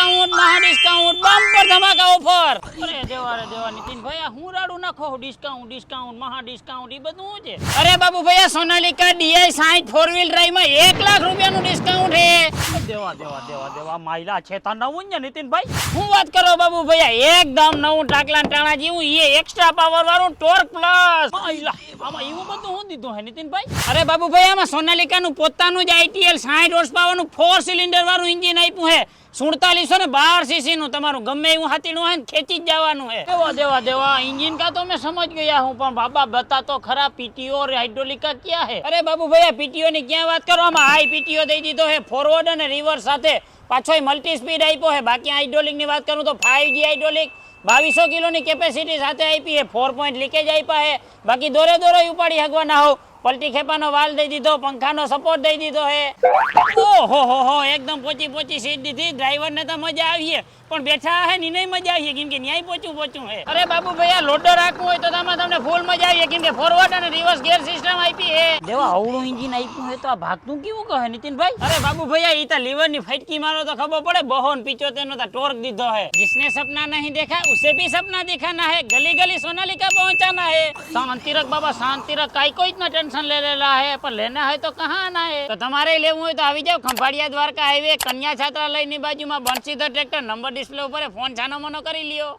discount મહા discount bumper ધમાકા offer અરે દેવા નીતિનભાઈ આ હું રાડું નાખો ડિસ્કાઉન્ટ મહા ડિસ્કાઉન્ટ ઈ બધું શું છે અરે બાબુ ભૈયા સોનાલિકા DI 60 4 વ્હીલ ડ્રાઈવ માં 1 લાખ રૂપિયાનું ડિસ્કાઉન્ટ છે દેવા માયલા છે તા નવું ને નીતિનભાઈ હું વાત કરો બાબુ ભૈયા એકદમ નવું ટાકલા ટાણા જેવું એ એક્સ્ટ્રા પાવર વાળું ટોર્ક પ્લસ માયલા આમાં એવું બધું હું દીધું હે નીતિનભાઈ અરે બાબુ ભૈયા આમાં સોનાલિકાનું પોતાનું જ ITL 60 હોર્સ પાવરનું 4 સિલિન્ડર વાળું એન્જિન આપ્યું હે 4712 સીસી નું તમારું ગમે એવું હાથીનું હોય ને ખેંચી જ જવાનું હે દેવા इंजन का तो मैं समझ गया हूँ पर बाबा बता तो खरा पीटीओ और हाइड्रोलिक का क्या है अरे बाबू भैया पीटीओ ની ક્યાં વાત કરો આમાં હાઈ પીટીઓ દઈ દીધો હે ફોરવર્ડ અને રિવર્સ સાથે પાછોય મલ્ટી સ્પીડ આપ્યો હે બાકી હાઇડ્રોલિક ની વાત કરું તો 5G હાઇડ્રોલિક 2200 કિલોની કેપેસિટી સાથે આપી હે 4 પોઈન્ટ લીકેજ આપ્યા હે બાકી દોરે ઉપાડી હગવાના હો પલટી ખેપાનો વાલ દઈ દીધો પંખાનો સપોર્ટ દઈ દીધો હે ઓહો એકદમ પોચી સીટ દીધી ડ્રાઈવર ને તો મજા આવી પણ બેઠા હે ની નહીં મજા આવી કેમ કે ન્યાય પોચું હે અરે બાબુ ભૈયા લોડર રાખવું હોય તો તમને ફૂલ મજા આવી કેમ કે ફોરવર્ડ અને રિવર્સ ગિયર સિસ્ટમ આપી હે દેવા આવડું એન્જિન આપ્યું હે તો આ ભાગતું કેવું કહે નીતિનભાઈ અરે બાબુ ભૈયા ઈ તો લીવર ની ફટકી મારો તો ખબર પડે 275 નો તો ટોર્ક દીધો હે जिसने सपना नहीं देखा उसे भी सपना दिखाना है गली सोनालिका पहुंचाना है शांति रख बाबा शांति रख कोई इतना टेंशन ले लेला है पर लेना है तो कहां आना है तो તમારે લેવું હોય તો આવી જાવ ખંભાળિયા દ્વારકા હાઈવે કન્યા છાત્રાલય ની બાજુમાં બંસીધર ટ્રેક્ટર નંબર ડિસ્પ્લે ઉપર ફોન છાનો મનો કરી લ્યો